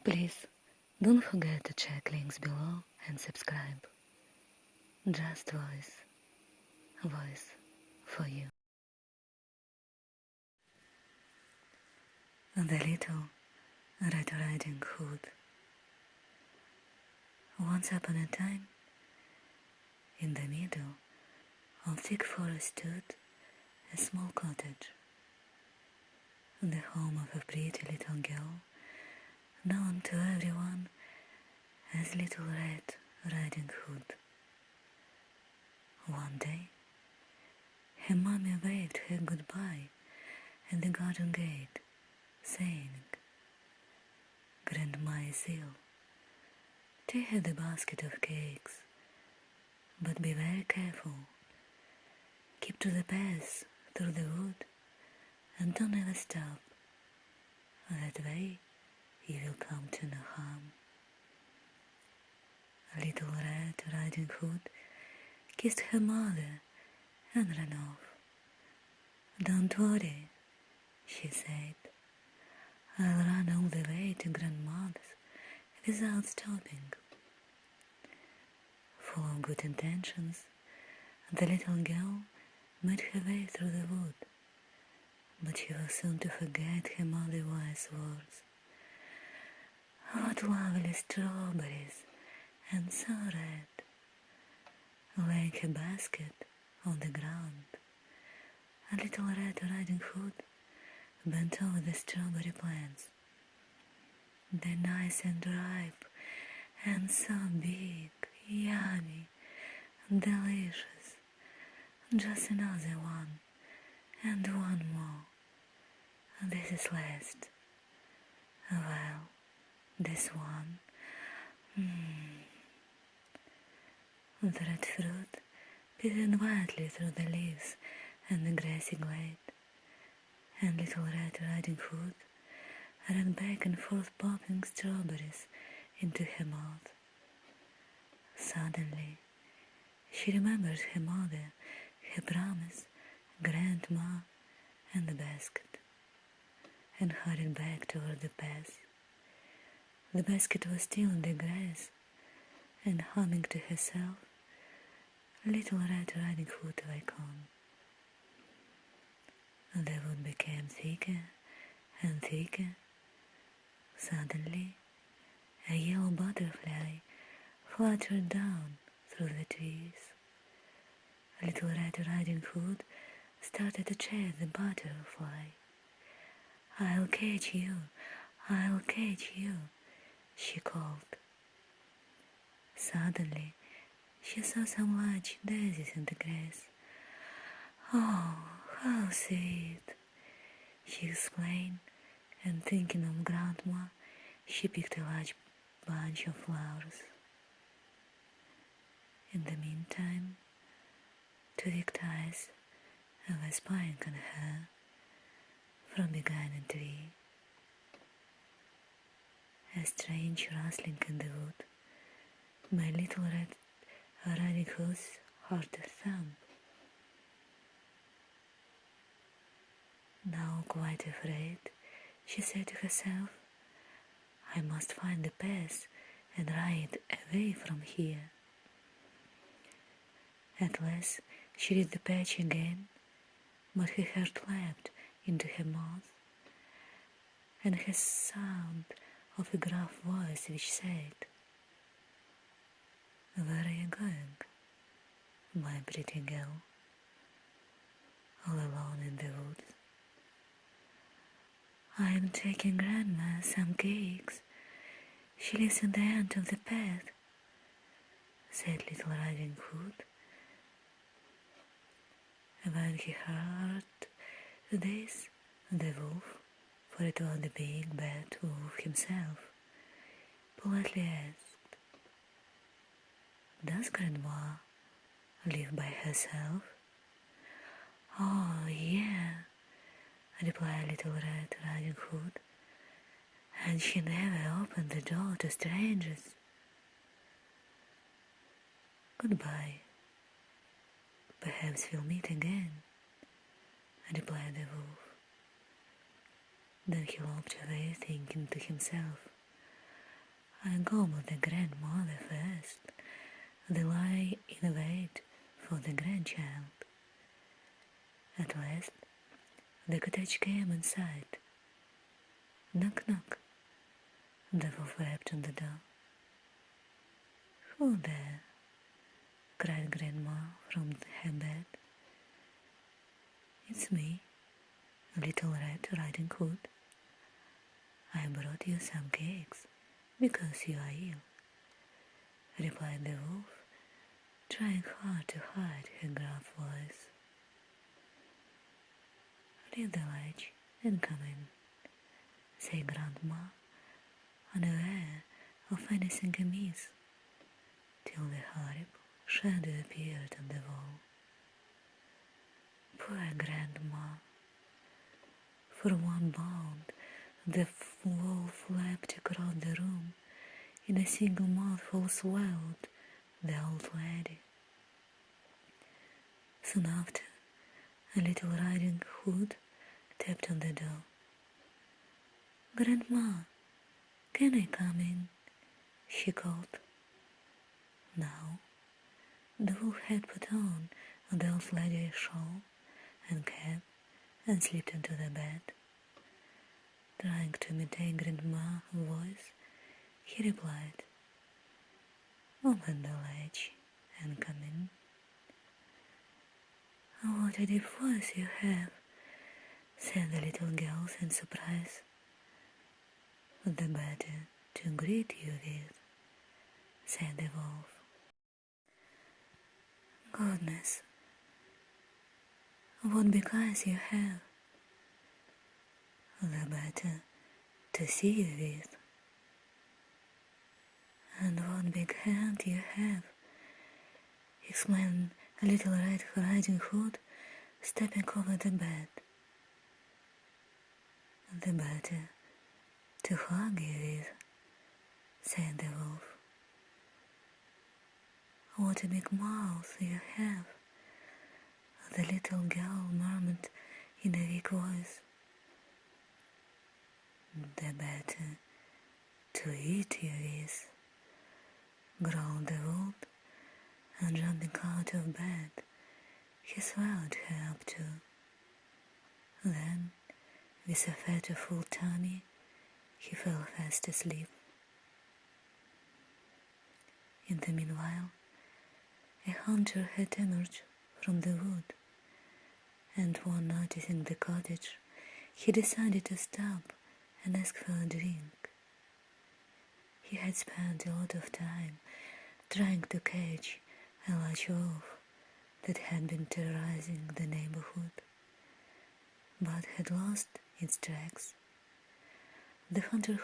Please, don't forget to check links below and subscribe. Just voice for you. The Little Red Riding Hood. Once upon a time, in the middle of thick forest stood a small cottage, the home of a pretty little girl, known to everyone as Little Red Riding Hood. One day, her mommy waved her goodbye at the garden gate, saying, "Grandma is ill. Take her the basket of cakes, but be very careful. Keep to the path through the wood and don't ever stop. That way you will come to no harm." Little Red Riding Hood kissed her mother and ran off. "Don't worry," she said. "I'll run all the way to Grandmother's without stopping." Full of good intentions, the little girl made her way through the wood, but she was soon to forget her mother's wise words. "What lovely strawberries, and so red!" Laying her basket on the ground, a Little Red Riding Hood bent over the strawberry plants. "They're nice and ripe, and so big, yummy, delicious. Just another one, and one more. This is last. Well, this one. The red fruit peeped quietly through the leaves and the grassy glade, and Little Red Riding Hood ran back and forth popping strawberries into her mouth. Suddenly, she remembered her mother, her promise, Grandma, and the basket, and hurried back toward the path. The basket was still in the grass, and humming to herself, Little Red Riding Hood went on. The wood became thicker and thicker. Suddenly, a yellow butterfly fluttered down through the trees. Little Red Riding Hood started to chase the butterfly. "I'll catch you, I'll catch you," she called. Suddenly, she saw some large daisies in the grass. "Oh, how sweet!" she exclaimed, and thinking of Grandma, she picked a large bunch of flowers. In the meantime, two wicked eyes were spying on her from behind a tree. A strange rustling in the wood made Little Red Riding Hood's heart thump. Now quite afraid, she said to herself, "I must find the path and ride away from here." At last she reached the patch again, but her heart leapt into her mouth, and her sound of a gruff voice which said, "Where are you going, my pretty girl, all alone in the woods?" "I am taking Grandma some cakes. She lives at the end of the path," said Little Riding Hood. When he heard this, the wolf, for it was the big bad wolf himself, politely asked, "Does Grandma live by herself?" "Oh, yeah," replied Little Red Riding Hood, "and she never opened the door to strangers." "Goodbye. Perhaps we'll meet again," replied the wolf. Then he loped away, thinking to himself, I gobbled the grandmother first. They lie in wait for the grandchild. At last, the cottage came in sight. Knock, knock. The wolf rapped on the door. Who there? Cried Grandma from her bed. It's me, Little Red Riding Hood. I brought you some cakes because you are ill, replied the wolf, trying hard to hide her gruff voice. Leave the latch and come in, said Grandma, unaware of anything amiss, till the horrible shadow appeared on the wall. Poor Grandma! For one bound, the wolf leapt across the room. In a single mouthful swallowed the old lady. Soon after, a Little Riding Hood tapped on the door. Grandma, can I come in? She called. Now, the wolf had put on the old lady's shawl and cap and slipped into the bed. Trying to imitate Grandma's voice, he replied, Open the latch and come in. What a deep voice you have, said the little girl in surprise. The better to greet you with, said the wolf. Goodness, what big eyes you have, the better to see you with. And what big hand you have, exclaimed a Little Red Riding Hood, stepping over the bed. The better to hug you with, said the wolf. What a big mouth you have, the little girl murmured in a weak voice. The better to eat you with, growled the wolf, and jumping out of bed, he swallowed her up too. Then, with a fat full tummy, he fell fast asleep. In the meanwhile, a hunter had emerged from the wood, and on noticing the cottage, he decided to stop and ask for a drink. He had spent a lot of time trying to catch a large wolf that had been terrorizing the neighborhood, but had lost its tracks. The hunter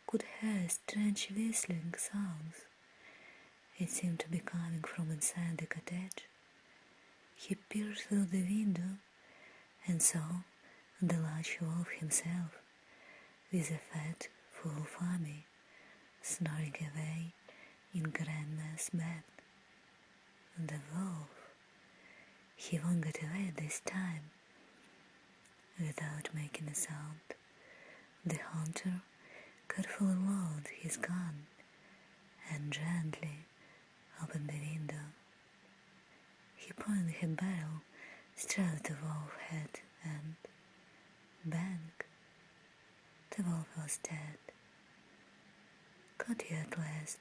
could hear strange whistling sounds. It seemed to be coming from inside the cottage. He peered through the window and saw the large wolf himself, with a fat, full tummy, snoring away in Grandma's bed. The wolf, he won't get away this time. Without making a sound, the hunter carefully lowered his gun and gently opened the window. He pointed a barrel straight at the wolf's head and, bang, the wolf was dead. Caught you at last,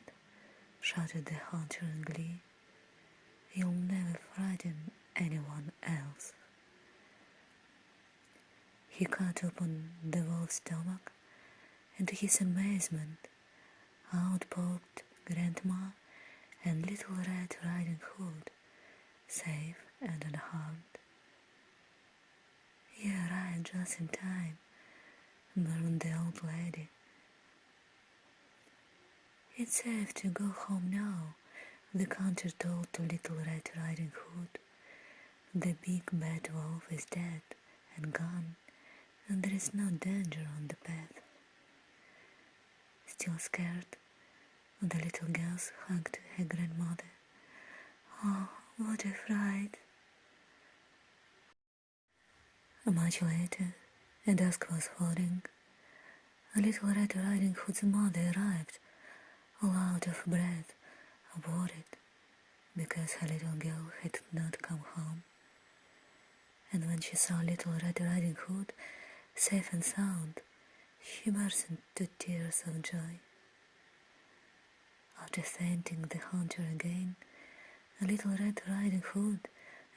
shouted the hunter in glee. You'll never frighten anyone else. He cut open the wolf's stomach, and to his amazement, out popped Grandma and Little Red Riding Hood, safe and unharmed. You arrived just in time, murmured the old lady. It's safe to go home now, the hunter told to Little Red Riding Hood. The big bad wolf is dead and gone, and there is no danger on the path. Still scared, the little girl hugged her grandmother. Oh, what a fright! Much later, and dusk was falling, a Little Red Riding Hood's mother arrived, all out of breath, worried, because her little girl had not come home. And when she saw little Red Riding Hood safe and sound, she burst into tears of joy. After thanking the hunter again, the little Red Riding Hood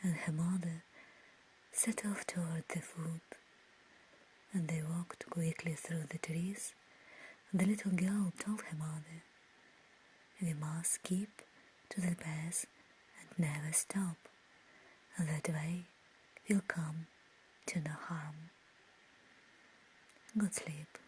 and her mother set off toward the wood, and they walked quickly through the trees. The little girl told her mother, "We must keep to the path and never stop. That way we'll come to no harm." Good sleep.